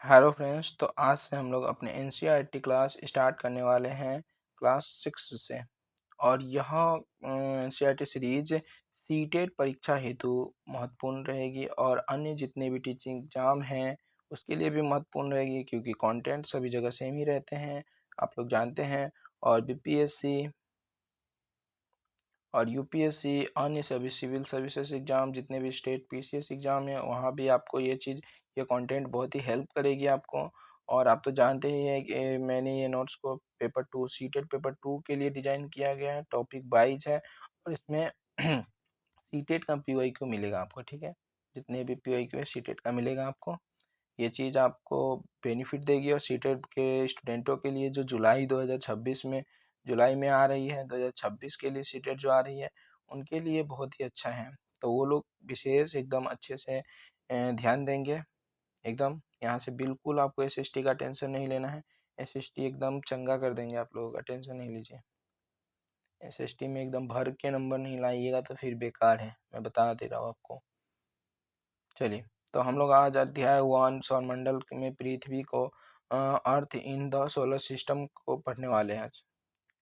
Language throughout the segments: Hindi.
हेलो फ्रेंड्स, तो आज से हम लोग अपने एनसीईआरटी क्लास स्टार्ट करने वाले हैं क्लास 6 से। और यह एनसीईआरटी सीरीज सीटेट परीक्षा हेतु महत्वपूर्ण रहेगी और अन्य जितने भी टीचिंग एग्जाम हैं उसके लिए भी महत्वपूर्ण रहेगी, क्योंकि कंटेंट सभी जगह सेम ही रहते हैं, आप लोग जानते हैं। और बीपीएससी और यूपीएससी अन्य सभी सिविल सर्विसेज एग्जाम, जितने भी स्टेट पीसीएस एग्जाम है, वहाँ भी आपको ये कंटेंट बहुत ही हेल्प करेगी आपको। और आप तो जानते ही हैं कि मैंने ये नोट्स को पेपर 2 सीटेट पेपर 2 के लिए डिजाइन किया गया है, टॉपिक वाइज है। और इसमें सीटेट का पीवाईक्यू मिलेगा आपको, ठीक है। जितने भी पीवाईक्यू है सीटेट का मिलेगा आपको। ये चीज़ आपको बेनिफिट देगी। और सीटेट के स्टूडेंटों के लिए जो जुलाई में आ रही है, 2026 के लिए सीटेट जो आ रही है, उनके लिए बहुत ही अच्छा है। तो वो लोग विशेष एकदम अच्छे से ध्यान देंगे। एकदम यहाँ से बिल्कुल आपको एसएसटी का टेंशन नहीं लेना है। एसएसटी एकदम चंगा कर देंगे आप लोगों का, टेंशन नहीं लीजिए। एसएसटी में एकदम भर के नंबर नहीं लाइएगा तो फिर बेकार है, मैं बता दे रहा हूँ आपको। चलिए, तो हम लोग आज अध्याय 1 सौरमंडल में पृथ्वी को अर्थ इन द सोलर सिस्टम को पढ़ने वाले हैं आज।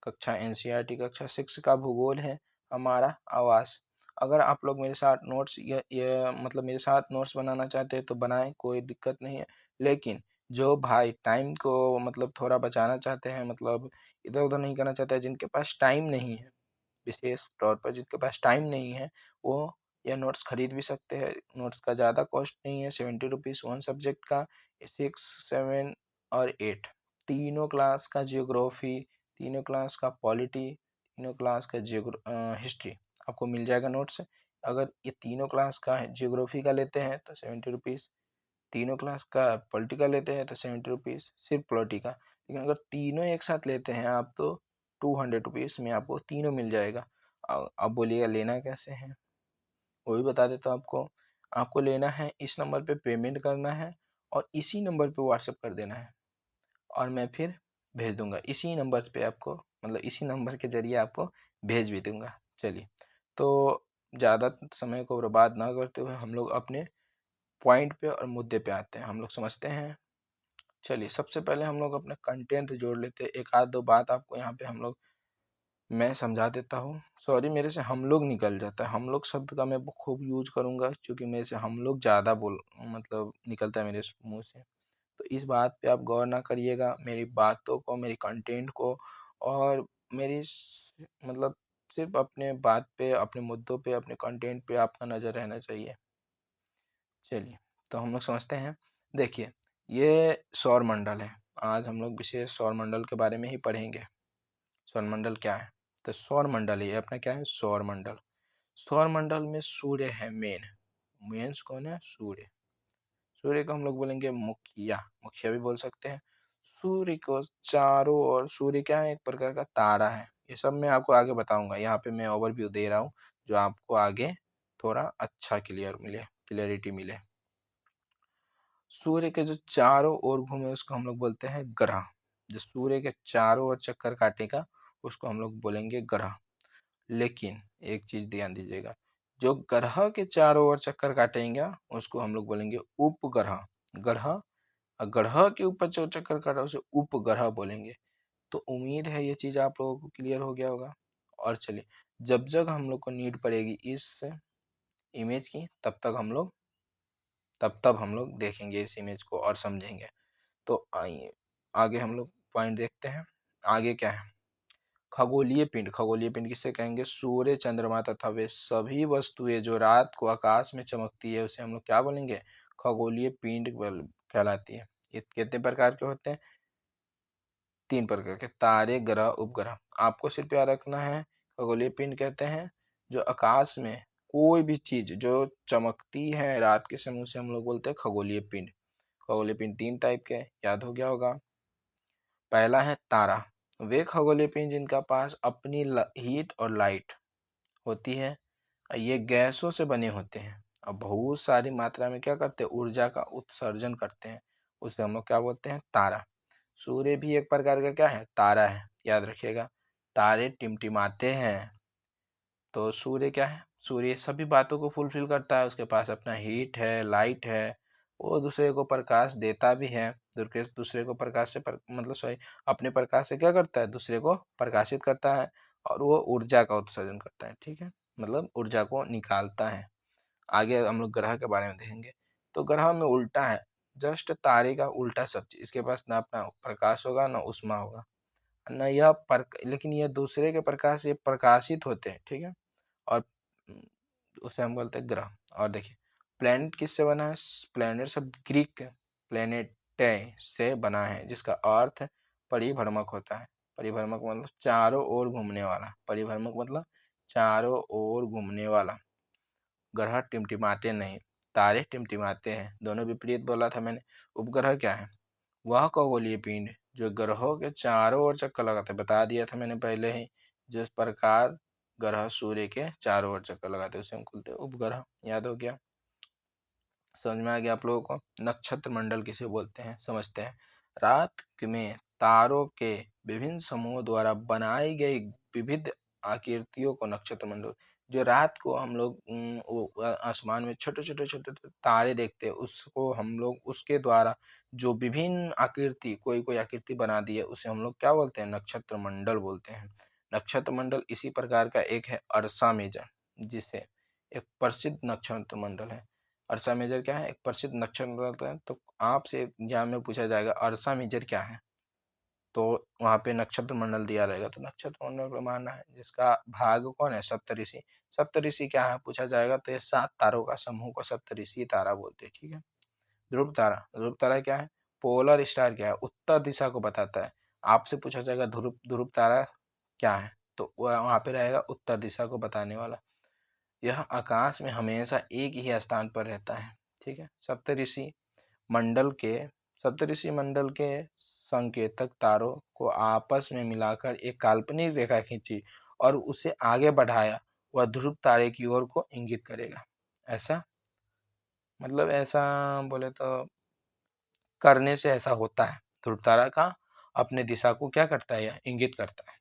कक्षा एनसीईआरटी कक्षा 6 का भूगोल है हमारा आवास। अगर आप लोग मेरे साथ नोट्स ये मतलब मेरे साथ नोट्स बनाना चाहते हैं तो बनाएं, कोई दिक्कत नहीं है। लेकिन जो भाई टाइम को मतलब थोड़ा बचाना चाहते हैं, मतलब इधर उधर नहीं करना चाहते हैं, जिनके पास टाइम नहीं है, विशेष तौर पर जिनके पास टाइम नहीं है, वो यह नोट्स खरीद भी सकते हैं। नोट्स का ज़्यादा कॉस्ट नहीं है, 70 रुपीज़ वन सब्जेक्ट का। 6, 7 और 8 तीनों क्लास का जियोग्राफी, तीनों क्लास का पॉलिटी, तीनों क्लास का हिस्ट्री आपको मिल जाएगा नोट्स। अगर ये तीनों क्लास का जियोग्राफी का लेते हैं तो 70 रुपीज़, तीनों क्लास का पॉलिटी का लेते हैं तो 70 रुपीज़, सिर्फ पॉलिटी का। लेकिन अगर तीनों एक साथ लेते हैं आप तो 200 रुपीज़ में आपको तीनों मिल जाएगा। अब बोलिएगा लेना कैसे है, वो भी बता देता हूँ आपको। आपको लेना है, इस नंबर पे पेमेंट करना है और इसी नंबर पे व्हाट्सएप कर देना है, और मैं फिर भेज दूंगा इसी नंबर पे आपको, मतलब इसी नंबर के जरिए आपको भेज भी दूंगा। चलिए, तो ज़्यादा समय को बर्बाद ना करते हुए हम लोग अपने पॉइंट पे और मुद्दे पे आते हैं, हम लोग समझते हैं। चलिए, सबसे पहले हम लोग अपना कंटेंट जोड़ लेते हैं। एक आध दो बात आपको यहाँ पे मैं समझा देता हूँ। सॉरी, मेरे से हम लोग निकल जाता है, हम लोग शब्द का मैं खूब यूज करूँगा, क्योंकि मेरे से हम लोग ज़्यादा बोल मतलब निकलता है मेरे मुंह से। तो इस बात पे आप गौर ना करिएगा, मेरी बातों को, मेरी कंटेंट को, और मतलब सिर्फ अपने बात पे, अपने मुद्दों पे, अपने कंटेंट पे आपका नज़र रहना चाहिए। चलिए, तो हम लोग समझते हैं। देखिए, ये सौर मंडल है। आज हम लोग विशेष सौर मंडल के बारे में ही पढ़ेंगे। सौर मंडल क्या है? तो सौर मंडल ये अपना क्या है? सौर मंडल। सौर मंडल में सूर्य है मेंस कौन है? सूर्य। सूर्य को हम लोग बोलेंगे मुखिया, मुखिया भी बोल सकते हैं। सूर्य को चारों ओर, सूर्य क्या है? एक प्रकार का तारा है। ये सब मैं आपको आगे बताऊंगा, यहाँ पे मैं ओवरव्यू दे रहा हूँ जो आपको आगे थोड़ा अच्छा क्लियरिटी मिले। सूर्य के जो चारों ओर घूमे उसको हम लोग बोलते हैं ग्रह। जो सूर्य के चारों ओर चक्कर काटेगा उसको हम लोग बोलेंगे ग्रह। लेकिन एक चीज ध्यान दीजिएगा, जो ग्रह के चारों ओर चक्कर काटेंगे उसको हम लोग बोलेंगे उपग्रह। ग्रह, ग्रह के ऊपर जो चक्कर काटा उसे उपग्रह बोलेंगे। तो उम्मीद है ये चीज आप लोगों को क्लियर हो गया होगा। और चलिए, जब जब हम लोग को नीड पड़ेगी इस इमेज की, तब हम लोग देखेंगे इस इमेज को और समझेंगे। तो आइए आगे हम लोग पॉइंट देखते हैं। आगे क्या है? खगोलीय पिंड। खगोलीय पिंड किससे कहेंगे? सूर्य, चंद्रमा तथा वे सभी वस्तुएं जो रात को आकाश में चमकती है उसे हम लोग क्या बोलेंगे? खगोलीय पिंड कहलाती है। ये कितने प्रकार के होते हैं? 3 प्रकार के, तारे, ग्रह, उपग्रह। आपको सिर्फ याद रखना है, खगोलीय पिंड कहते हैं जो आकाश में कोई भी चीज जो चमकती है रात के समय, उसे हम लोग बोलते हैं खगोलीय पिंड। खगोलीय पिंड 3 टाइप के, याद हो गया होगा। पहला है तारा। वे खगोलीय पिंड जिनका पास अपनी हीट और लाइट होती है, ये गैसों से बने होते हैं और बहुत सारी मात्रा में क्या करते हैं? ऊर्जा का उत्सर्जन करते हैं, उसे हम लोग क्या बोलते हैं? तारा। सूर्य भी एक प्रकार का क्या है? तारा है, याद रखिएगा। तारे टिमटिमाते हैं, तो सूर्य क्या है? सूर्य सभी बातों को फुलफिल करता है, उसके पास अपना हीट है, लाइट है, वो दूसरे को प्रकाश देता भी है, दूसरे को प्रकाश से मतलब सॉरी, अपने प्रकाश से क्या करता है, दूसरे को प्रकाशित करता है, और वो ऊर्जा का उत्सर्जन करता है। ठीक है, मतलब ऊर्जा को निकालता है। आगे हम लोग ग्रह के बारे में देखेंगे। तो ग्रह में उल्टा है, जस्ट तारे का उल्टा सब चीज। इसके पास ना अपना प्रकाश होगा ना उष्मा होगा, ना यह लेकिन ये दूसरे के प्रकाश से प्रकाशित होते हैं। ठीक है, और उसे हम बोलते हैं ग्रह। और देखिए प्लेनेट किससे बना है, प्लेनेट सब ग्रीक प्लेनेटे से बना है, जिसका अर्थ परिभ्रमक होता है। परिभ्रमक मतलब चारों ओर घूमने वाला, परिभ्रमक मतलब चारों ओर घूमने वाला। ग्रह टिमटिमाते नहीं, तारे टिमटिमाते हैं, दोनों विपरीत बोला था मैंने। उपग्रह क्या है, वह खगोलीय पिंड जो ग्रहों के चारों ओर चक्कर लगाते, बता दिया था मैंने पहले ही। जिस प्रकार ग्रह सूर्य के चारों ओर चक्कर लगाते उसे हम बोलते हैं उपग्रह। याद हो गया, समझ में आ गया आप लोगों को। नक्षत्र मंडल किसे बोलते हैं समझते हैं। रात में तारों के विभिन्न समूहों द्वारा बनाई गई विविध आकृतियों को नक्षत्र मंडल। जो रात को हम लोग आसमान में छोटे छोटे छोटे तारे देखते हैं, उसको हम लोग उसके द्वारा जो विभिन्न आकृति कोई कोई आकृति बना दी है, उसे हम लोग क्या बोलते हैं, नक्षत्र मंडल बोलते हैं। नक्षत्र मंडल इसी प्रकार का एक है अर्सा मेजर, जिसे एक प्रसिद्ध नक्षत्र मंडल है। अर्सा मेजर क्या है, एक प्रसिद्ध नक्षत्र मंडल है। तो आपसे एग्जाम में पूछा जाएगा अर्सा मेजर क्या है, तो वहाँ पे नक्षत्र मंडल दिया रहेगा। तो नक्षत्र मंडल को मानना है जिसका भाग कौन है, सप्तऋषि। सप्तऋषि क्या है पूछा जाएगा, तो ये 7 तारों का समूह को सप्तऋषि तारा बोलते हैं। ठीक है, ध्रुव तारा, ध्रुव तारा क्या है, पोलर स्टार क्या है, उत्तर दिशा को बताता है। आपसे पूछा जाएगा ध्रुव ध्रुव तारा क्या है, तो वहाँ पे रहेगा उत्तर दिशा को बताने वाला। यह आकाश में हमेशा एक ही स्थान पर रहता है। ठीक है, मंडल के सप्तऋषि मंडल के संकेतक तारों को आपस में मिलाकर एक काल्पनिक रेखा खींची और उसे आगे बढ़ाया, वह ध्रुव तारे की ओर को इंगित करेगा। ऐसा मतलब ऐसा बोले तो करने से ऐसा होता है, ध्रुव तारा का अपने दिशा को क्या करता है, यह इंगित करता है।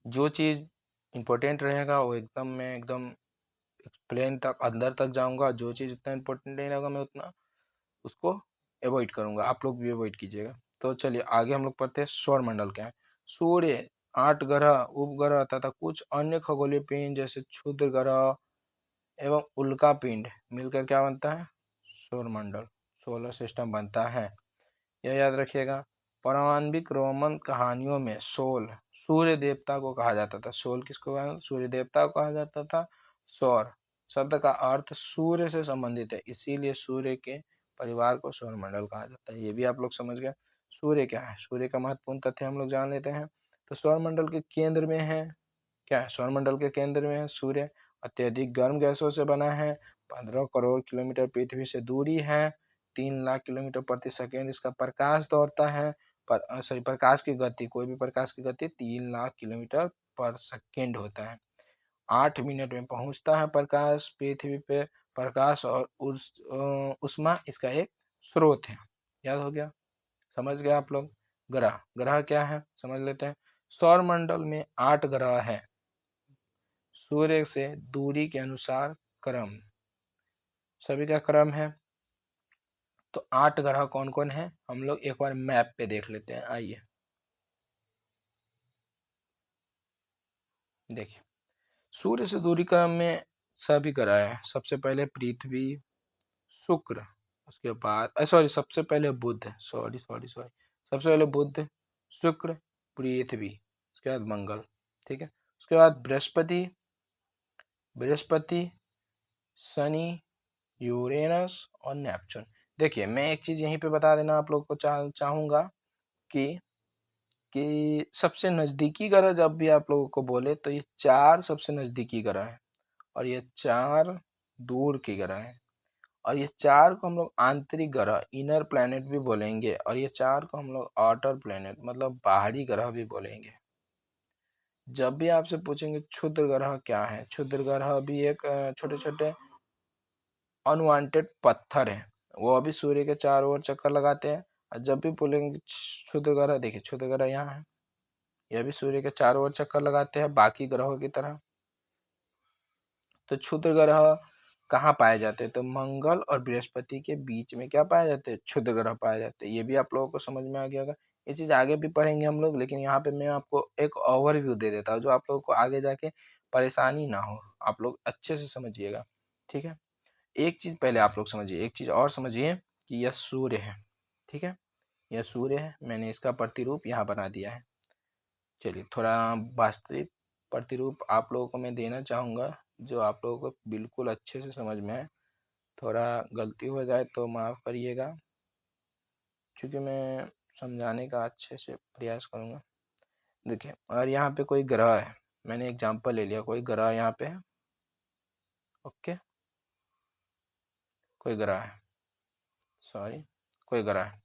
जो चीज इंपॉर्टेंट रहेगा वो एकदम मैं एकदम प्लेन तक अंदर तक जाऊंगा, जो चीज इतना इंपॉर्टेंट नहीं रहेगा मैं उतना उसको अवॉइड करूंगा, आप लोग भी अवॉइड कीजिएगा। तो चलिए आगे हम लोग पढ़ते हैं सौर मंडल क्या है। सूर्य, 8 ग्रह, उपग्रह तथा कुछ अन्य खगोलीय पिंड जैसे क्षुद्र ग्रह एवं उल्का पिंड मिलकर क्या बनता है, सौर मंडल, सोलर सिस्टम बनता है। यह याद रखिएगा। पौराणिक रोमन कहानियों में सोल सूर्य देवता को कहा जाता था। सोल किसको कहा, सूर्य देवता को कहा जाता था। सौर शब्द का अर्थ सूर्य से संबंधित है, इसीलिए सूर्य के परिवार को सौर मंडल कहा जाता है। ये भी आप लोग समझ गए। सूर्य क्या है, सूर्य का महत्वपूर्ण तथ्य हम लोग जान लेते हैं। तो सौर मंडल के केंद्र में है क्या है, सौर मंडल के केंद्र में है सूर्य। अत्यधिक गर्म गैसों से बना है। 15 करोड़ किलोमीटर पृथ्वी से दूरी है। 3 लाख किलोमीटर प्रति सेकेंड इसका प्रकाश दौड़ता है। पर सॉरी, प्रकाश की गति, कोई भी प्रकाश की गति 3 लाख किलोमीटर पर सेकेंड होता है। 8 मिनट में पहुंचता है प्रकाश पृथ्वी पे। प्रकाश और उष्मा इसका एक स्रोत है। याद हो गया, समझ गए आप लोग। ग्रह, ग्रह क्या है समझ लेते हैं। सौर मंडल में 8 ग्रह है, सूर्य से दूरी के अनुसार क्रम, सभी का क्रम है। तो 8 ग्रह कौन कौन है हम लोग एक बार मैप पे देख लेते हैं, आइए देखिए। सूर्य से दूरी क्रम में सभी ग्रह है। सबसे पहले पृथ्वी, शुक्र, उसके बाद सॉरी सबसे पहले बुध, सॉरी सबसे पहले बुध, शुक्र, पृथ्वी, उसके बाद मंगल। ठीक है, उसके बाद बृहस्पति, बृहस्पति, शनि, यूरेनस और नेपच्यून। देखिए मैं एक चीज यहीं पे बता देना आप लोग को चाहूंगा कि सबसे नजदीकी ग्रह जब भी आप लोगों को बोले तो ये 4 सबसे नजदीकी ग्रह है, और ये 4 दूर की ग्रह है। और ये 4 को हम लोग आंतरिक ग्रह, इनर प्लैनेट भी बोलेंगे, और ये 4 को हम लोग आउटर प्लैनेट मतलब बाहरी ग्रह भी बोलेंगे। जब भी आपसे पूछेंगे क्षुद्र ग्रह क्या है, क्षुद्र ग्रह भी एक छोटे छोटे अनवांटेड पत्थर है, वो अभी सूर्य के चारों ओर चक्कर लगाते हैं। और जब भी बोलेंगे क्षुद्र ग्रह, देखिए क्षुद्र ग्रह यहाँ है, यह भी सूर्य के चारों ओर चक्कर लगाते हैं बाकी ग्रहों की तरह। तो क्षुद्र ग्रह कहाँ पाए जाते हैं? तो मंगल और बृहस्पति के बीच में क्या पाए जाते हैं? क्षुद्र ग्रह पाए जाते हैं। ये भी आप लोगों को समझ में आ गया होगा। ये चीज़ आगे भी पढ़ेंगे हम लोग, लेकिन यहाँ पे मैं आपको एक ओवरव्यू दे देता हूँ जो आप लोगों को आगे जाके परेशानी ना हो, आप लोग अच्छे से समझिएगा। ठीक है, एक चीज़ पहले आप लोग समझिए, एक चीज़ और समझिए कि यह सूर्य है। ठीक है, यह सूर्य है, मैंने इसका प्रतिरूप यहाँ बना दिया है। चलिए, थोड़ा वास्तविक प्रतिरूप आप लोगों को मैं देना चाहूँगा जो आप लोगों को बिल्कुल अच्छे से समझ में आए। थोड़ा गलती हो जाए तो माफ़ करिएगा, क्योंकि मैं समझाने का अच्छे से प्रयास करूँगा। देखिए, और यहाँ पे कोई ग्रह है, मैंने एग्जांपल ले लिया, कोई ग्रह यहाँ पे है। ओके, कोई ग्रह है, सॉरी, कोई ग्रह है।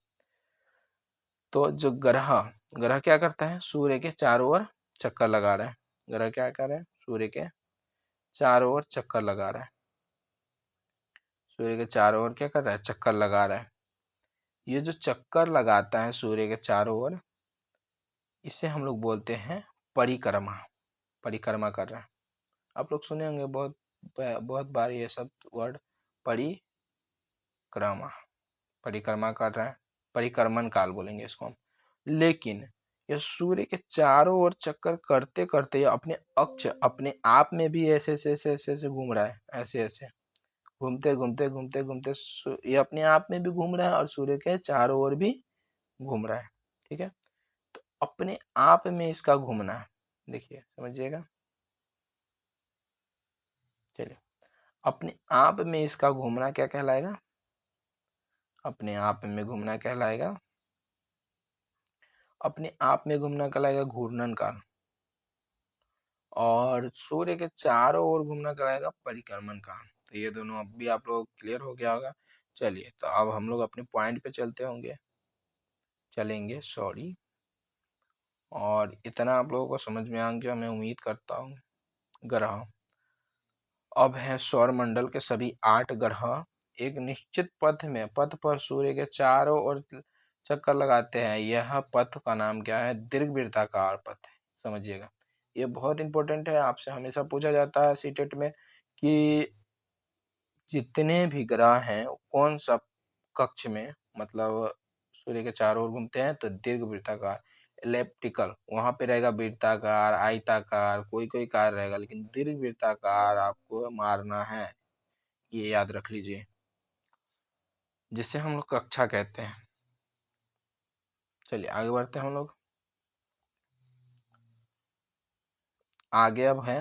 तो जो ग्रह ग्रह क्या करता है? सूर्य के चारों ओर चक्कर लगा रहा है। ग्रह क्या कर रहा है? सूर्य के चारों ओर चक्कर लगा रहा है। सूर्य के चारों ओर क्या कर रहा है? चक्कर लगा रहा है। ये जो चक्कर लगाता है सूर्य के चारों ओर, इसे हम लोग बोलते हैं परिक्रमा। परिक्रमा कर रहा है। आप लोग सुने होंगे बहुत बहुत बार ये सब वर्ड, परिक्रमा। परिक्रमा कर रहा है, परिक्रमण काल बोलेंगे इसको हम। लेकिन ये सूर्य के चारों ओर चक्कर करते करते ये अपने अक्ष, अपने आप में भी ऐसे ऐसे ऐसे ऐसे ऐसे घूम रहा है, ऐसे ऐसे घूमते घूमते घूमते घूमते ये अपने आप में भी घूम रहा है और सूर्य के चारों ओर भी घूम रहा है। ठीक है, तो अपने आप में इसका घूमना है, देखिए समझिएगा। चलिए, अपने आप में इसका घूमना क्या कहलाएगा? अपने आप में घूमना कहलाएगा, अपने आप में घूमना कहलाएगा घूर्णन काल, और सूर्य के चारों ओर घूमना कहलाएगा परिक्रमण काल। तो ये दोनों अब भी आप लोग क्लियर हो गया होगा। चलिए, तो अब हम लोग अपने पॉइंट पे चलेंगे, सॉरी। और इतना आप लोगों को समझ में आ गया मैं उम्मीद करता हूँ। ग्रह अब है सौर मंडल के सभी 8 ग्रह एक निश्चित पथ पर सूर्य के चारों ओर चक्कर लगाते हैं। यह पथ का नाम क्या है? दीर्घवृत्ताकार पथ है, समझिएगा। ये बहुत इंपॉर्टेंट है, आपसे हमेशा पूछा जाता है सीटेट में कि जितने भी ग्रह हैं कौन सा कक्ष में, मतलब सूर्य के चारों ओर घूमते हैं, तो दीर्घवृत्ताकार, इलेप्टिकल, वहां पे रहेगा वृत्ताकार, आयताकार, कोई कोई कार रहेगा, लेकिन दीर्घवृत्ताकार आपको मारना है, ये याद रख लीजिए, जिसे हम लोग कक्षा कहते हैं। चलिए आगे बढ़ते हैं हम लोग। आगे अब है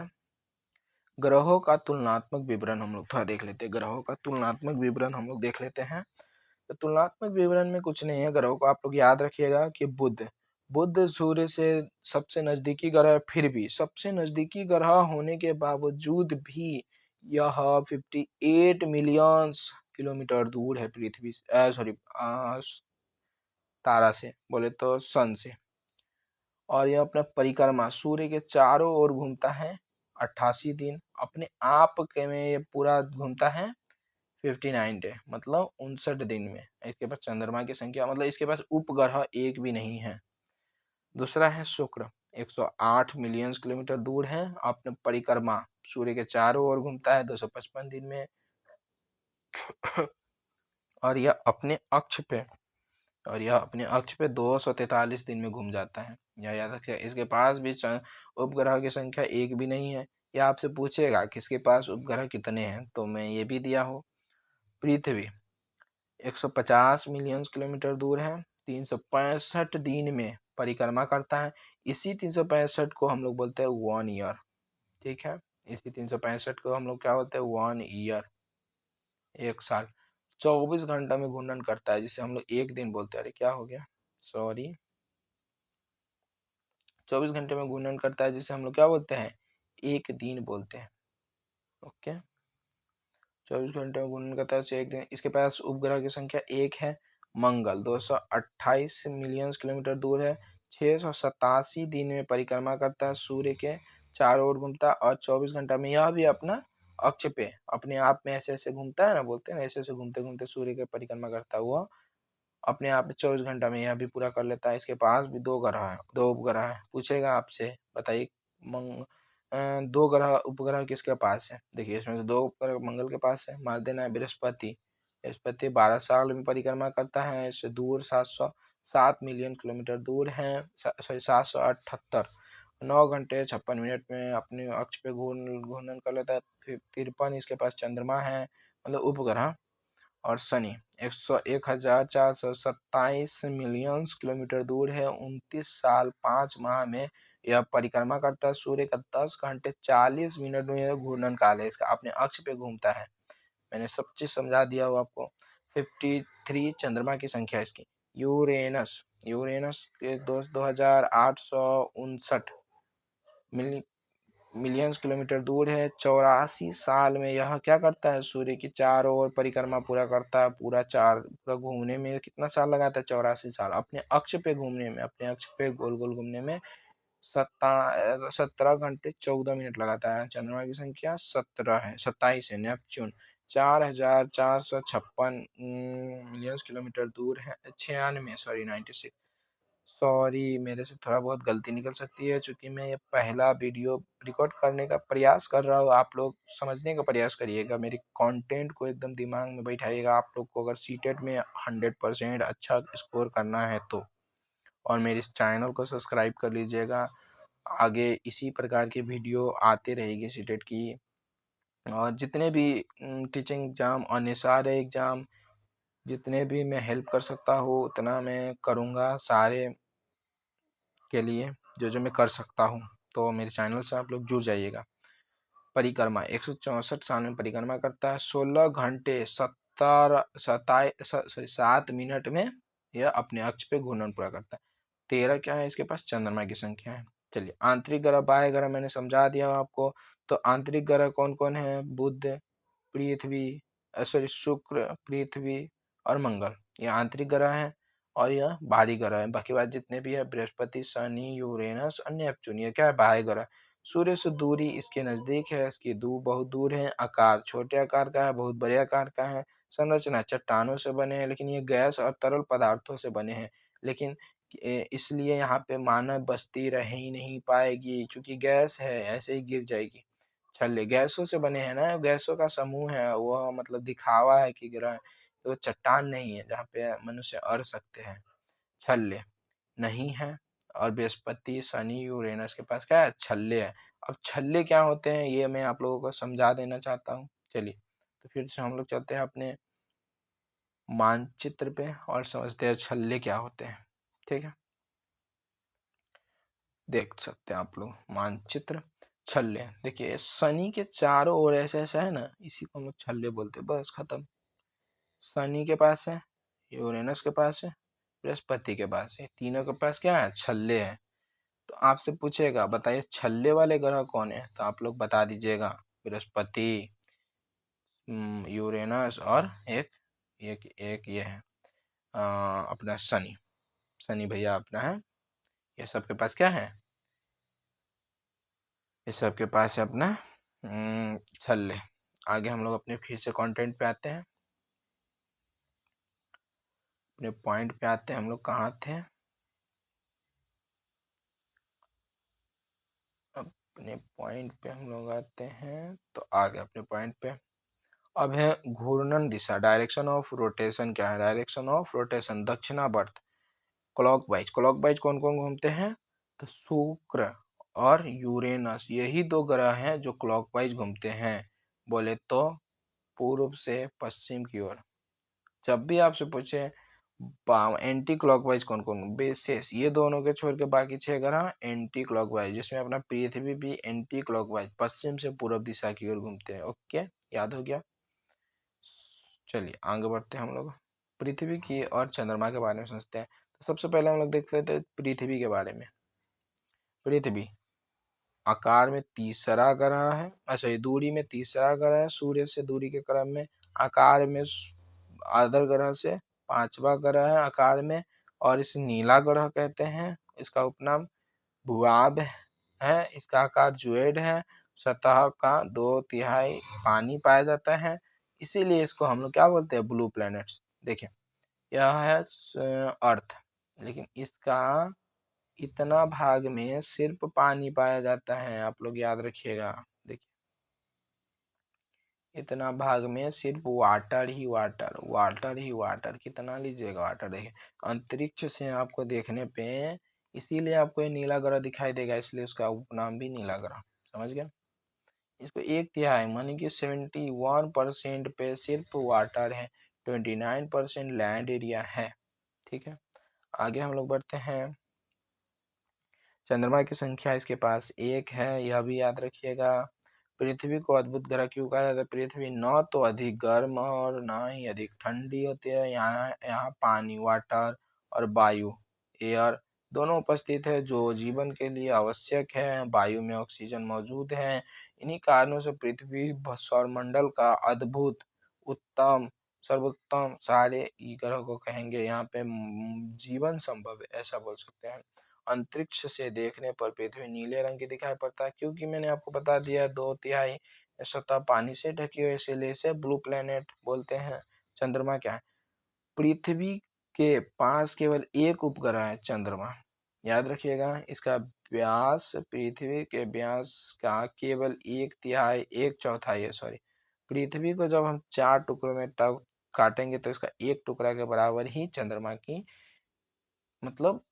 ग्रहों का तुलनात्मक विवरण, हम लोग थोड़ा देख लेते हैं। ग्रहों का तुलनात्मक विवरण हम लोग देख लेते हैं। तो तुलनात्मक विवरण में कुछ नहीं है, ग्रहों को आप लोग याद रखिएगा कि बुध बुध सूर्य से सबसे नजदीकी ग्रह है, फिर भी सबसे नजदीकी ग्रह होने के बावजूद भी यह 58 मिलियन किलोमीटर दूर है पृथ्वी, सॉरी, तारा से, बोले तो सन से। और यह अपना परिक्रमा सूर्य के चारों ओर घूमता है 88 दिन, अपने आप के में ये पूरा घूमता है 59 डे, मतलब 59 दिन में। इसके पास चंद्रमा की संख्या, मतलब इसके पास उपग्रह एक भी नहीं है। दूसरा है शुक्र, 108 मिलियन किलोमीटर दूर है, अपने परिक्रमा सूर्य के चारों ओर घूमता है 255 दिन में। और यह अपने अक्ष पे और यह अपने अक्ष पे 243 दिन में घूम जाता है। यह याद रखिए, इसके पास भी उपग्रह की संख्या एक भी नहीं है। यह आपसे पूछेगा किसके पास उपग्रह कितने हैं, तो मैं ये भी दिया हूँ। पृथ्वी 150 मिलियन किलोमीटर दूर है, 365 दिन में परिक्रमा करता है। इसी 365 को हम लोग बोलते हैं 1 ईयर। ठीक है, इसी 365 को हम लोग क्या बोलते हैं? 1 ईयर, 1 साल। 24 घंटा में घूर्णन करता है, जिसे हम लोग एक दिन बोलते हैं। अरे क्या हो गया, सॉरी, 24 घंटे में घूर्णन करता है, जिसे हम लोग क्या बोलते हैं? एक दिन बोलते हैं। ओके, 24 घंटे में घूर्णन करता है उसे एक दिन। इसके पास उपग्रह की संख्या एक है, मंगल, 228 मिलियन किलोमीटर दूर है, 687 दिन में परिक्रमा करता है, सूर्य के चारों ओर घूमता है, और 24 घंटा में यह भी अपना अक्ष पे अपने आप में ऐसे ऐसे घूमता है ना, बोलते हैं ना, ऐसे ऐसे घूमते घूमते सूर्य के परिक्रमा करता हुआ अपने आप में 24 घंटा में यह भी पूरा कर लेता है। इसके पास भी 2 ग्रह हैं, 2 उपग्रह हैं। पूछेगा आपसे, बताइए मंग दो ग्रह उपग्रह किसके पास है? देखिए इसमें से दो उपग्रह मंगल के पास है, मार देना है बृहस्पति। बृहस्पति 12 साल में परिक्रमा करता है, इससे दूर 707 मिलियन किलोमीटर दूर है, सॉरी 778 9 घंटे 56 मिनट में अपने अक्ष पे घूर्णन कर लेता है। फिर 53 इसके पास चंद्रमा है, मतलब उपग्रह। और शनि 1,427 मिलियन किलोमीटर दूर है, 29 साल 5 माह में यह परिक्रमा करता है। सूर्य का 10 घंटे 40 मिनट में यह घूर्णन काल है इसका, अपने अक्ष पे घूमता है। मैंने सब चीज समझा दिया हो आपको। 53 चंद्रमा की संख्या इसकी। यूरेनस यूरेनस के दोस्त 2,859 मिलियंस किलोमीटर दूर है। 84 साल में यह क्या करता है? सूर्य की चारों ओर परिक्रमा पूरा करता है। पूरा घूमने में कितना साल लगाता है? 84 साल। अपने अक्ष पे घूमने में, अपने अक्ष पे गोल गोल घूमने में 17 घंटे 14 मिनट लगाता है। चंद्रमा की संख्या 17 है, 27 है। नेपच्यून 4,456 मिलियन किलोमीटर दूर है। 96 सॉरी, मेरे से थोड़ा बहुत गलती निकल सकती है, क्योंकि मैं ये पहला वीडियो रिकॉर्ड करने का प्रयास कर रहा हूँ। आप लोग समझने का प्रयास करिएगा, मेरे कंटेंट को एकदम दिमाग में बैठाइएगा। आप लोग को अगर सीटेट में 100% अच्छा स्कोर करना है तो, और मेरे इस चैनल को सब्सक्राइब कर लीजिएगा। आगे इसी प्रकार की वीडियो आते रहेगी सीटेट की, और जितने भी टीचिंग एग्ज़ाम और निसारे एग्ज़ाम, जितने भी मैं हेल्प कर सकता हूँ उतना मैं करूँगा सारे के लिए, जो जो मैं कर सकता हूँ। तो मेरे चैनल से आप लोग जुड़ जाइएगा। परिक्रमा 164 साल में परिक्रमा करता है। 16 घंटे 7 मिनट में यह अपने अक्ष पे घूर्णन पूरा करता है। 13 क्या है इसके पास? चंद्रमा की संख्या है। चलिए, आंतरिक ग्रह बाह्य ग्रह मैंने समझा दिया आपको। तो आंतरिक ग्रह कौन कौन है? बुध, पृथ्वी, सॉरी शुक्र, पृथ्वी और मंगल, ये आंतरिक ग्रह है। और यह बाहरी ग्रह है। बाकी बात जितने भी है, बृहस्पति, शनि, यूरेनस और नेपच्यून, ये क्या है? बाह्य ग्रह। सूर्य से दूरी इसके नजदीक है, इसकी बहुत दूर है। आकार छोटे आकार का है, बहुत बड़े आकार का है। संरचना चट्टानों से बने हैं, लेकिन ये गैस और तरल पदार्थों से बने हैं। लेकिन इसलिए यहाँ पे मानव बस्ती रह ही नहीं पाएगी, क्योंकि गैस है, ऐसे ही गिर जाएगी। छल्ले गैसों से बने हैं ना, गैसों का समूह है वो, मतलब दिखावा है कि ग्रह, वो चट्टान नहीं है जहाँ पे मनुष्य अड़ सकते हैं। छल्ले नहीं है। और बृहस्पति, शनि, यूरेनस के पास क्या है? छल्ले है। अब छल्ले क्या होते हैं ये मैं आप लोगों को समझा देना चाहता हूँ। चलिए, तो फिर से हम लोग चलते हैं अपने मानचित्र पे और समझते हैं छल्ले क्या होते हैं। ठीक है, देख सकते हैं आप लोग मानचित्र। छल्ले देखिए, शनि के चारों ओर ऐसा ऐसा है ना, इसी को हम लोग छल्ले बोलते हैं। बस खत्म। शनि के पास है, यूरेनस के पास है, बृहस्पति के पास है, तीनों के पास क्या है? छल्ले है। तो आपसे पूछेगा बताइए छल्ले वाले ग्रह कौन है, तो आप लोग बता दीजिएगा बृहस्पति, यूरेनस और एक एक एक ये है अपना शनि। शनि भैया अपना है। ये सबके पास क्या है? ये सबके पास है अपना छल्ले। आगे हम लोग अपने फिर से कंटेंट पे आते हैं, अपने पॉइंट पे आते हैं। हम लोग कहाँ थे? अपने पॉइंट पे हम लोग आते हैं, तो आगे अपने पॉइंट पे अब है घूर्णन दिशा। डायरेक्शन ऑफ रोटेशन क्या है? डायरेक्शन ऑफ रोटेशन दक्षिणावर्त, क्लॉकवाइज। क्लॉकवाइज कौन कौन घूमते हैं? तो शुक्र और यूरेनस, यही दो ग्रह हैं जो क्लॉकवाइज घूमते हैं। बोले तो पूर्व से पश्चिम की ओर। जब भी आपसे पूछे एंटी क्लॉकवाइज कौन कौन? बेसिस, ये दोनों के छोड़ के बाकी 6 ग्रह एंटी क्लॉकवाइज, जिसमें अपना पृथ्वी भी एंटी क्लॉकवाइज पश्चिम से पूर्व दिशा की ओर घूमते हैं। ओके, याद हो गया। चलिए आगे बढ़ते हैं हम लोग, पृथ्वी की और चंद्रमा के बारे में समझते हैं। तो सबसे पहले हम लोग देख लेते हैं पृथ्वी के बारे में। पृथ्वी आकार में तीसरा ग्रह है, अच्छा ये दूरी में तीसरा ग्रह है सूर्य से दूरी के क्रम में। आकार में आदर ग्रह से 5वां ग्रह है आकार में, और इसे नीला ग्रह कहते हैं। इसका उपनाम भूआब है। इसका आकार ज्वेड है। सतह का 2/3 पानी पाया जाता है, इसीलिए इसको हम लोग क्या बोलते हैं? Blue planets. देखिए, यह है अर्थ, लेकिन इसका इतना भाग में सिर्फ पानी पाया जाता है, आप लोग याद रखिएगा। देखिए, इतना भाग में सिर्फ वाटर ही वाटर, वाटर ही वाटर, कितना लीजिएगा वाटर। देखिए, अंतरिक्ष से आपको देखने पे इसीलिए आपको ये नीला ग्रह दिखाई देगा, इसलिए उसका उपनाम भी नीला ग्रह, समझ गए। इसको एक तिहाई मानी कि 71% पे सिर्फ वाटर है, 29% लैंड एरिया है। ठीक है, आगे हम लोग बढ़ते हैं। चंद्रमा की संख्या इसके पास एक है, यह भी याद रखिएगा। पृथ्वी को अद्भुत ग्रह क्यों कहा जाता है? पृथ्वी न तो अधिक गर्म और न ही अधिक ठंडी होती है। यहाँ यहाँ पानी वाटर और वायु एयर दोनों उपस्थित है, जो जीवन के लिए आवश्यक है। वायु में ऑक्सीजन मौजूद है। इन्हीं कारणों से पृथ्वी सौरमंडल का अद्भुत उत्तम सर्वोत्तम सारे ग्रह को कहेंगे। यहाँ पे जीवन संभव है, ऐसा बोल सकते हैं। अंतरिक्ष से देखने पर पृथ्वी नीले रंग की दिखाई पड़ता है, क्योंकि मैंने आपको बता दिया 2/3 सतह पानी से ढकी हुई, इसीलिए इसे ब्लू प्लेनेट बोलते हैं। चंद्रमा क्या है? पृथ्वी के पास केवल एक उपग्रह है, चंद्रमा। याद रखिएगा, इसका व्यास पृथ्वी के व्यास का केवल एक तिहाई, एक चौथाई है, सॉरी। पृथ्वी को जब हम 4 टुकड़ों में काटेंगे तो इसका एक टुकड़ा के बराबर ही चंद्रमा की मतलब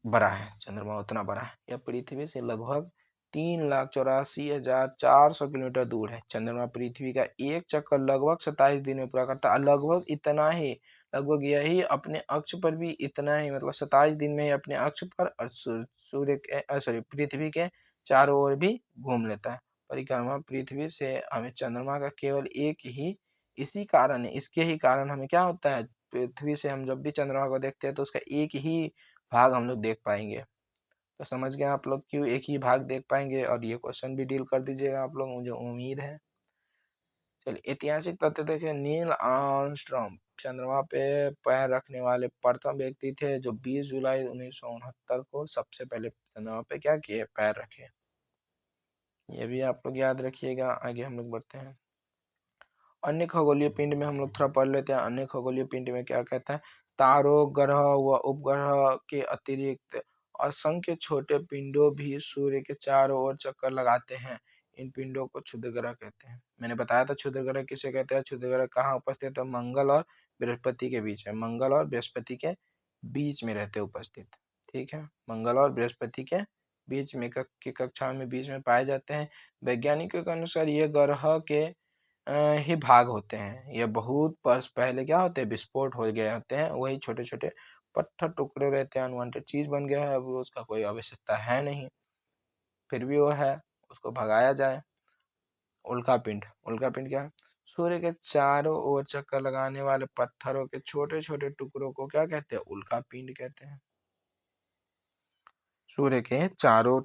बड़ा है, चंद्रमा उतना बड़ा है। यह पृथ्वी से लगभग 3,84,400 किलोमीटर दूर है। चंद्रमा पृथ्वी का एक चक्कर लगभग 27 दिन में पूरा करता है। लगभग इतना ही, लगभग यही अपने अक्ष पर भी इतना ही, मतलब 27 दिन में ही अपने अक्ष पर और सूर्य के सॉरी पृथ्वी के चारों ओर भी घूम लेता है। परिक्रमा पृथ्वी से हमें चंद्रमा का केवल एक ही, इसी कारण इसके ही कारण हमें क्या होता है, पृथ्वी से हम जब भी चंद्रमा को देखते हैं तो उसका एक ही भाग हम लोग देख पाएंगे। तो समझ गए आप लोग क्यों एक ही भाग देख पाएंगे, और ये क्वेश्चन भी डील कर दीजिएगा आप लोग, मुझे उम्मीद है। चलिए, ऐतिहासिक तथ्य देखिए। नील आर्मस्ट्रॉन्ग चंद्रमा पे पैर रखने वाले प्रथम व्यक्ति थे, जो 20 जुलाई 1969 को सबसे पहले चंद्रमा पे क्या किए, पैर रखे। ये भी आप लोग याद रखिएगा। आगे हम लोग बढ़ते हैं। अन्य खगोलीय पिंड में हम लोग थोड़ा पढ़ लेते हैं। अन्य खगोलीय पिंड में क्या कहता है? तारों, ग्रह व उपग्रह के अतिरिक्त असंख्य छोटे पिंडों भी सूर्य के चारों ओर चक्कर लगाते हैं। इन पिंडों को क्षुद्र ग्रह कहते हैं। मैंने बताया था क्षुद्र ग्रह किसे कहते हैं। क्षुद्र ग्रह कहाँ उपस्थित है? मंगल और बृहस्पति के बीच में, मंगल और बृहस्पति के बीच में रहते उपस्थित। ठीक है, मंगल और बृहस्पति के बीच में की कक्षा में बीच में पाए जाते हैं। वैज्ञानिकों के अनुसार ये ग्रह के ही भाग होते हैं। ये बहुत वर्ष पहले क्या होते हैं, विस्फोट हो गए होते हैं, वही छोटे छोटे पत्थर टुकड़े रहते हैं, अनवांटेड चीज बन गया है, अब उसका कोई आवश्यकता है नहीं, फिर भी वो है, उसको भगाया जाए। उल्का पिंड, उल्का पिंड क्या है? सूर्य के चारों ओर चक्कर लगाने वाले पत्थरों के छोटे छोटे टुकड़ों को क्या कहते हैं? उल्का पिंड कहते हैं। सूर्य के चारों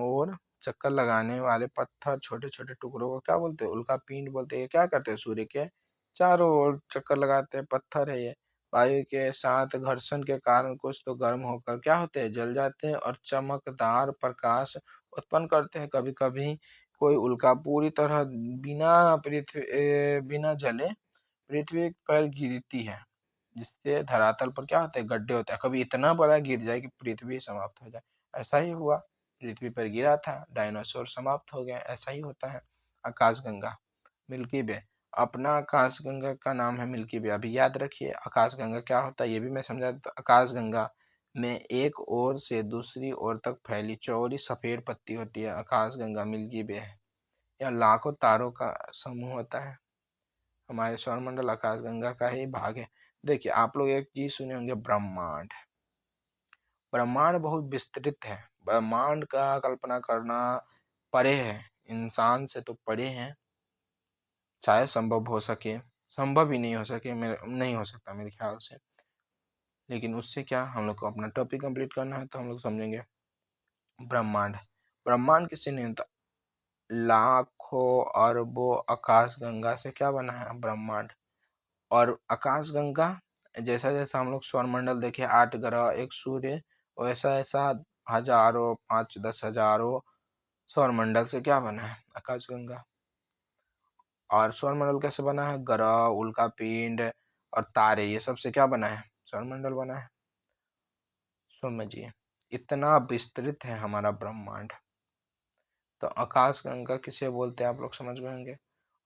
ओर चक्कर लगाने वाले पत्थर छोटे छोटे टुकड़ों को क्या बोलते हैं? उल्का पिंड बोलते हैं। ये क्या करते हैं? सूर्य के चारों ओर चक्कर लगाते हैं, पत्थर है ये। वायु के साथ घर्षण के कारण कुछ तो गर्म होकर क्या होते हैं, जल जाते हैं और चमकदार प्रकाश उत्पन्न करते हैं। कभी कभी कोई उल्का पूरी तरह बिना जले पृथ्वी पर गिरती है, जिससे धरातल पर क्या होता है, गड्ढे होते हैं। कभी इतना बड़ा गिर जाए कि पृथ्वी समाप्त हो जाए, ऐसा ही हुआ। पृथ्वी पर गिरा था, डायनासोर समाप्त हो गए, ऐसा ही होता है। आकाशगंगा, मिल्की वे, अपना आकाशगंगा का नाम है मिल्की वे। अभी याद रखिए आकाशगंगा क्या होता है, ये भी मैं समझा देता हूँ। आकाशगंगा में एक ओर से दूसरी ओर तक फैली चौड़ी सफेद पट्टी होती है, आकाशगंगा मिल्की वे है। यह लाखों तारों का समूह होता है। हमारे सौरमंडल आकाशगंगा का ही भाग है। देखिए, आप लोग एक चीज सुने होंगे, ब्रह्मांड। ब्रह्मांड बहुत विस्तृत है। ब्रह्मांड का कल्पना करना परे है, इंसान से तो परे है। शायद संभव हो सके, संभव ही नहीं हो सके, मेरे नहीं हो सकता मेरे ख्याल से। लेकिन उससे क्या, हम लोग को अपना टॉपिक कंप्लीट करना है, तो हम लोग समझेंगे। ब्रह्मांड, ब्रह्मांड किससे नहीं होता? लाखों अरबों आकाशगंगा से क्या बना है, ब्रह्मांड। और आकाशगंगा, जैसा जैसा हम लोग सौरमंडल देखे, 8 ग्रह, एक सूर्य, वैसा ऐसा हजारों, 5-10 हजारों सौरमंडल से क्या बना है, आकाशगंगा। और सौरमंडल कैसे बना है? ग्रह, उल्का पिंड और तारे, ये सब से क्या बना है, सौरमंडल बना है। समझिए। इतना विस्तृत है हमारा ब्रह्मांड। तो आकाशगंगा किसे बोलते हैं आप लोग समझ गए होंगे।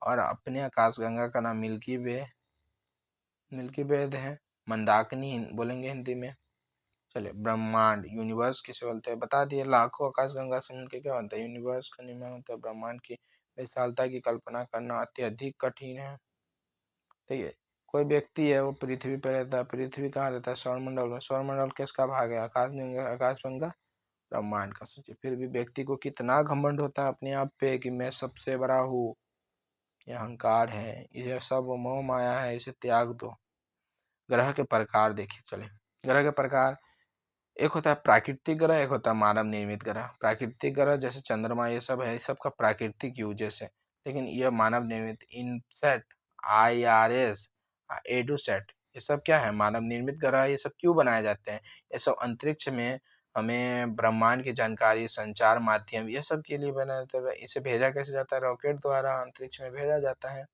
और अपने आकाशगंगा का नाम मिल्की वे है, मंदाकिनी बोलेंगे हिंदी में। चलिए, ब्रह्मांड यूनिवर्स किसे बोलते हैं बता दिए। लाखों आकाशगंगा से मिलकर क्या बनता है, यूनिवर्स का निर्माण होता है। ब्रह्मांड की विशालता की कल्पना करना अत्यधिक कठिन है। ठीक है, कोई व्यक्ति है वो पृथ्वी पर रहता है। पृथ्वी कहाँ रहता है, सौरमंडल में। सौरमंडल किसका भाग है, आकाशगंगा। आकाशगंगा ब्रह्मांड का। सोचिए, फिर भी व्यक्ति को कितना घमंड होता है अपने आप पे कि मैं सबसे बड़ा हूँ। ये अहंकार है, ये सब मोह माया है, इसे त्याग दो। ग्रह के प्रकार देखिए। चले, ग्रह के प्रकार, एक होता है प्राकृतिक ग्रह, एक होता है मानव निर्मित ग्रह। प्राकृतिक ग्रह जैसे चंद्रमा ये सब है, इस सब का प्राकृतिक यूज से। लेकिन यह मानव निर्मित, इनसेट, IRS, एडूसेट, ये सब क्या है, मानव निर्मित ग्रह। ये सब क्यों बनाए जाते हैं, ये सब अंतरिक्ष में हमें ब्रह्मांड की जानकारी, संचार माध्यम, ये सब के लिए बनाया जाता है। इसे भेजा कैसे जाता है, रॉकेट द्वारा अंतरिक्ष में भेजा जाता है।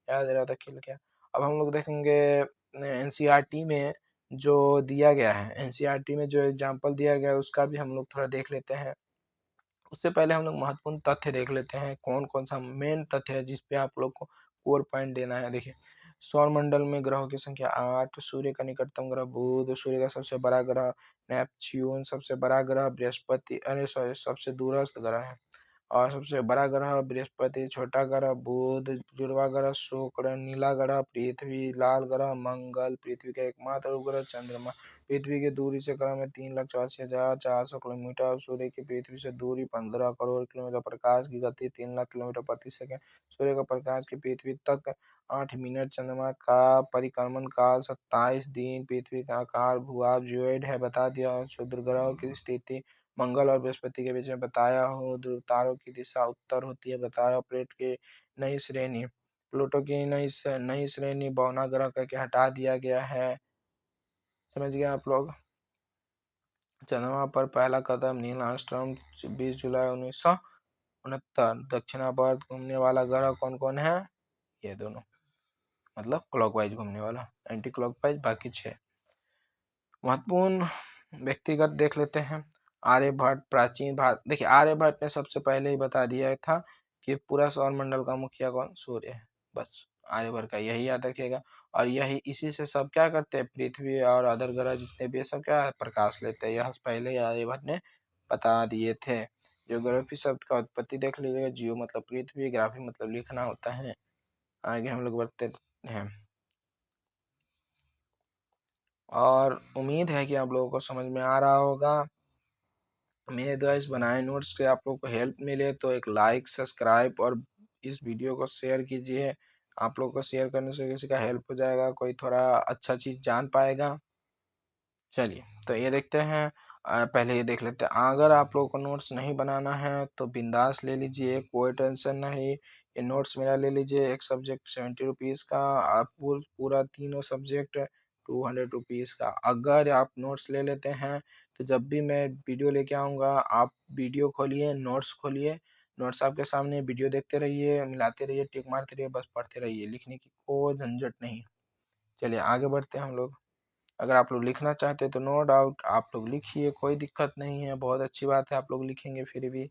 याद रहा था खेल क्या। अब हम लोग देखेंगे NCERT में जो दिया गया है, एनसीईआरटी में जो एग्जाम्पल दिया गया है उसका भी हम लोग थोड़ा देख लेते हैं। उससे पहले हम लोग महत्वपूर्ण तथ्य देख लेते हैं, कौन कौन सा मेन तथ्य है जिस पे आप लोग को कोर पॉइंट देना है। देखिए, सौरमंडल में ग्रहों की संख्या 8, सूर्य का निकटतम ग्रह बुध, सूर्य का सबसे बड़ा ग्रह नेपच्यून, सबसे बड़ा ग्रह बृहस्पति, अरे सॉरी, सबसे दूरस्थ ग्रह है। और सबसे बड़ा ग्रह बृहस्पति, छोटा ग्रह बुध, जुड़वा ग्रह शुक्र, नीला ग्रह पृथ्वी, लाल ग्रह मंगल, पृथ्वी का एकमात्र उपग्रह चंद्रमा। पृथ्वी की दूरी से क्रम में 3,84,400 किलोमीटर। सूर्य की पृथ्वी से दूरी 15 करोड़ किलोमीटर। प्रकाश की गति 3 लाख किलोमीटर प्रति सेकंड। सूर्य का प्रकाश की पृथ्वी तक 8 मिनट। चंद्रमा का परिक्रमण काल 27 दिन। पृथ्वी का आकार भूभाग जियोइड है, बता दिया। क्षुद्र ग्रहों की स्थिति मंगल और बृहस्पति के बीच में बताया हूँ। ध्रुव तारों की दिशा उत्तर होती है, बताया। प्लेट की नई श्रेणी, प्लूटो की नई श्रेणी बौना ग्रह करके हटा दिया गया है। समझ गए आप लोग। चंद्रमा पर पहला कदम नील आर्मस्ट्रांग 20 जुलाई 1969। दक्षिणावर्त घूमने वाला ग्रह कौन कौन है, ये दोनों, मतलब क्लॉकवाइज घूमने वाला, एंटी क्लॉकवाइज बाकी 6। महत्वपूर्ण व्यक्तिगत देख लेते हैं। आर्यभट्ट, प्राचीन भारत। देखिए, आर्यभट्ट ने सबसे पहले ही बता दिया था कि पूरा सौरमंडल का मुखिया कौन, सूर्य है। बस आर्यभट्ट का यही याद रखिएगा। और यही, इसी से सब क्या करते हैं, पृथ्वी और अदर ग्रह जितने भी सब क्या है, प्रकाश लेते हैं। यह पहले ही आर्यभट्ट ने बता दिए थे। ज्योग्राफी शब्द का उत्पत्ति देख लीजिएगा। जियो मतलब पृथ्वी, ग्राफी मतलब लिखना होता है। आगे हम लोग बढ़ते हैं। और उम्मीद है कि आप लोगों को समझ में आ रहा होगा। मेरे द्वारा इस बनाए नोट्स से आप लोग को हेल्प मिले तो एक लाइक, सब्सक्राइब और इस वीडियो को शेयर कीजिए। आप लोग को शेयर करने से किसी का हेल्प हो जाएगा, कोई थोड़ा अच्छा चीज़ जान पाएगा। चलिए, तो ये देखते हैं। पहले ये देख लेते हैं। अगर आप लोगों को नोट्स नहीं बनाना है तो बिंदास ले लीजिए, कोई टेंशन नहीं। ये नोट्स मेरा ले लीजिए। एक सब्जेक्ट 70 रुपीज़ का, आप पूरा तीनों सब्जेक्ट 200 रुपीज़ का। अगर आप नोट्स ले लेते हैं तो जब भी मैं वीडियो लेके आऊँगा, आप वीडियो खोलिए, नोट्स खोलिए, नोट्स आपके सामने, वीडियो देखते रहिए, मिलाते रहिए, टिक मारते रहिए, बस पढ़ते रहिए। लिखने की कोई झंझट नहीं। चलिए आगे बढ़ते हैं हम लोग। अगर आप लोग लिखना चाहते हैं तो नो डाउट आप लोग लिखिए, कोई दिक्कत नहीं है। बहुत अच्छी बात है आप लोग लिखेंगे। फिर भी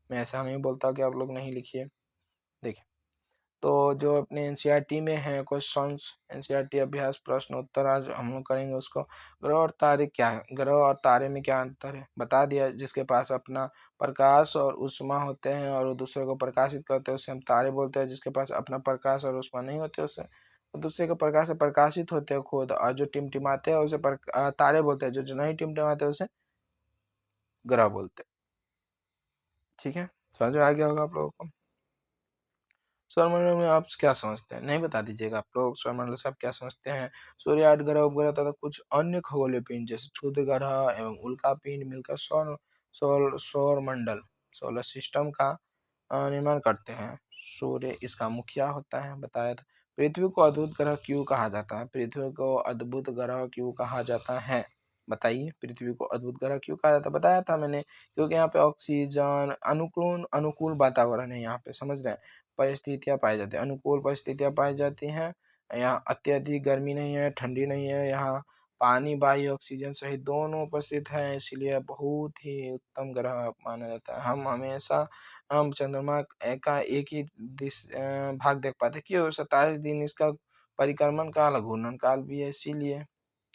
मैं ऐसा नहीं बोलता कि आप लोग नहीं लिखिए। देखिए, तो जो अपने एनसीईआरटी में है क्वेश्चंस, एनसीईआरटी अभ्यास प्रश्न उत्तर, आज हम लोग करेंगे उसको। ग्रह और तारे क्या है, ग्रह और तारे में क्या अंतर है बता दिया। जिसके पास अपना प्रकाश और उष्मा होते हैं और वो दूसरे को प्रकाशित करते हैं उसे हम तारे बोलते हैं। जिसके पास अपना प्रकाश और उष्मा नहीं होते उसे, वो दूसरे के प्रकाश से प्रकाशित होते हैं खुद। और जो टिमटिमाते हैं उसे तारे बोलते हैं। जो नहीं टिमटिमाते उसे ग्रह बोलते हैं। ठीक है, समझ में आ गया होगा आप लोगों को। सौरमंडल में आप क्या समझते हैं, नहीं बता दीजिएगा आप लोग। सौरमंडल से आप क्या समझते हैं। सूर्य, 8 ग्रह, उपग्रह तथा कुछ अन्य खगोलीय पिंड जैसे क्षुद्र ग्रह एवं उल्का पिंड मिलकर सौर सौर सौरमंडल, सोलर सिस्टम का निर्माण करते हैं। सूर्य इसका मुखिया होता है, बताया था। पृथ्वी को अद्भुत ग्रह क्यों कहा जाता है, पृथ्वी को अद्भुत ग्रह क्यों कहा जाता है, बताइए। पृथ्वी को अद्भुत ग्रह क्यों कहा जाता है, बताया था मैंने। क्योंकि यहाँ पे ऑक्सीजन, अनुकूल अनुकूल वातावरण है। यहाँ पे समझ रहे हैं, परिस्थितियाँ पाई जाती हैं, अनुकूल परिस्थितियाँ पाई जाती हैं। यहाँ अत्यधिक गर्मी नहीं है, ठंडी नहीं है। यहाँ पानी, वायु, ऑक्सीजन सहित दोनों उपस्थित हैं, इसलिए बहुत ही उत्तम ग्रह माना जाता है। हम चंद्रमा का एक ही भाग देख पाते, क्यों? 27 दिन इसका परिक्रमण काल, घूर्णन काल भी है, इसीलिए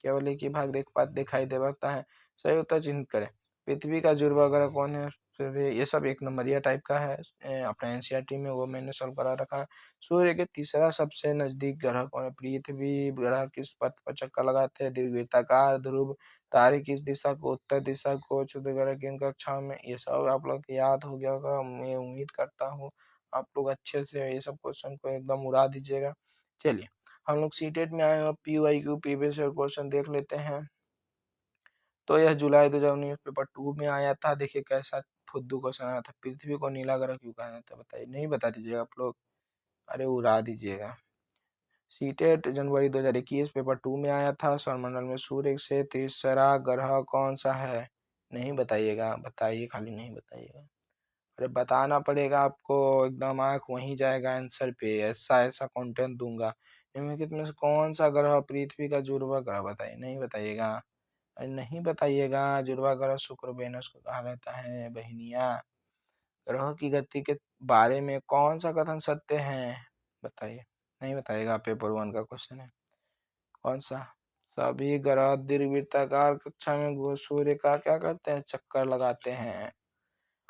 केवल एक ही भाग दिखाई दे पाता है। सही उत्तर चिन्हित करें। पृथ्वी का जुड़वा ग्रह कौन है? सूर्य। ये सब एक नंबरिया टाइप का है, अपना एनसीईआरटी में वो मैंने सॉल्व करा रखा है। सूर्य के तीसरा सबसे नजदीक ग्रह कौन है? पृथ्वी। ग्रह किस पथ पर चक्कर लगाते हैं? दीर्घवृत्ताकार। ध्रुव। तारे किस दिशा को? उत्तर दिशा को। क्षुद्र ग्रह किन कक्षा में? ये सब आप लोग को याद हो गया होगा, मैं उम्मीद करता हूँ आप लोग अच्छे से ये सब क्वेश्चन को एकदम उड़ा दीजिएगा। चलिए, हम लोग सीटेट में आए हैं, PYQ प्रीवियस ईयर क्वेश्चन देख लेते हैं। तो यह जुलाई 2019 पेपर 2 में आया था। देखिए कैसा फुद्दू क्वेश्चन आया था। पृथ्वी को नीला ग्रह क्यों कहा जाता है? बताइए, नहीं बता दीजिएगा आप लोग, अरे उड़ा दीजिएगा। सीटेट जनवरी 2021 पेपर 2 में आया था। सौरमंडल में सूर्य से तीसरा ग्रह कौन सा है? नहीं बताइएगा, बताइए, खाली नहीं बताइएगा। अरे बताना पड़ेगा आपको, एकदम आंख वहीं जाएगा आंसर पे, ऐसा ऐसा कंटेंट दूंगा। निम्नलिखित में से कौन सा ग्रह पृथ्वी का जुड़वा ग्रह? बताइए, नहीं बताइएगा, अरे नहीं बताइएगा। जुड़वा ग्रह शुक्र वेनस को कहा जाता है बहनिया। ग्रह की गति के बारे में कौन सा कथन सत्य है? बताइए, नहीं बताइएगा, पेपर 1 का क्वेश्चन है। कौन सा? सभी ग्रह दीर्घवृत्ताकार कक्षा में सूर्य का क्या करते हैं? चक्कर लगाते हैं।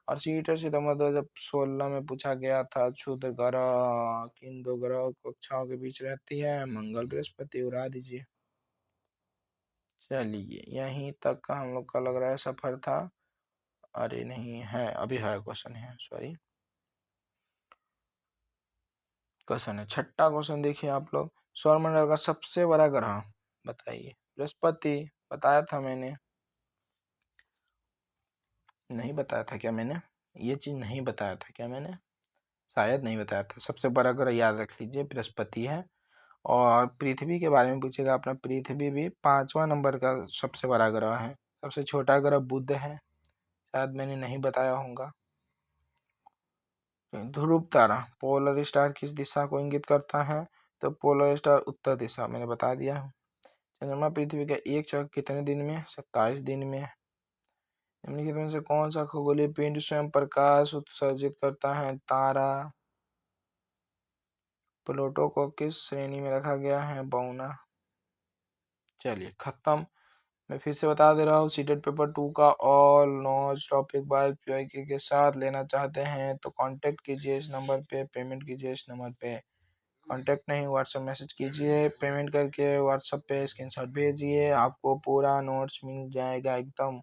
और सीटर सितंबर 2016 में पूछा गया था, क्षुद्र ग्रह किन दो ग्रह कक्षाओं के बीच रहती है? मंगल बृहस्पति। उड़ा दीजिए। चलिए, यहीं तक का हम लोग का लग रहा है सफर था। अरे नहीं है, अभी है क्वेश्चन, है सॉरी, क्वेश्चन है छठा क्वेश्चन। देखिए आप लोग, सौरमंडल का सबसे बड़ा ग्रह बताइए। बृहस्पति। बताया था मैंने, नहीं बताया था क्या मैंने? ये चीज नहीं बताया था क्या मैंने? शायद नहीं बताया था। सबसे बड़ा ग्रह याद रख लीजिए बृहस्पति है। और पृथ्वी के बारे में पूछेगा अपना, पृथ्वी भी 5वां नंबर का सबसे बड़ा ग्रह है। सबसे छोटा ग्रह बुध है, शायद मैंने नहीं बताया होगा। ध्रुव तारा, पोलर स्टार किस दिशा को इंगित करता है? तो पोलर स्टार उत्तर दिशा, मैंने बता दिया। चंद्रमा पृथ्वी का एक चक्कर कितने दिन में? 27 दिन में। निम्नलिखित में से कौन सा खगोलीय पिंड स्वयं प्रकाश उत्सर्जित करता है? तारा। प्लूटो को किस श्रेणी में रखा गया है? बौना। चलिए खत्म। मैं फिर से बता दे रहा हूँ, सीटेट पेपर 2 का all notes topic by PYQ के साथ लेना चाहते हैं तो कांटेक्ट कीजिए इस नंबर पे, पेमेंट कीजिए इस नंबर पे। कांटेक्ट नहीं, व्हाट्सएप मैसेज कीजिए, पेमेंट करके व्हाट्सएप पे स्क्रीनशॉट भेजिए, आपको पूरा नोट्स मिल जाएगा एकदम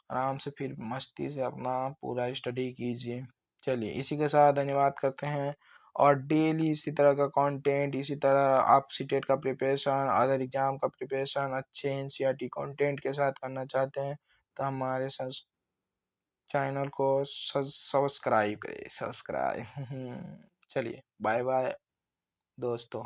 आराम से। फिर मस्ती से अपना पूरा स्टडी कीजिए। चलिए, इसी के साथ धन्यवाद करते हैं। और डेली इसी तरह का कंटेंट, इसी तरह आप सीटेट का प्रिपरेशन, अदर एग्जाम का प्रिपरेशन अच्छे एनसीईआरटी कंटेंट के साथ करना चाहते हैं तो हमारे चैनल को सब्सक्राइब करें, सब्सक्राइब। चलिए बाय बाय दोस्तों।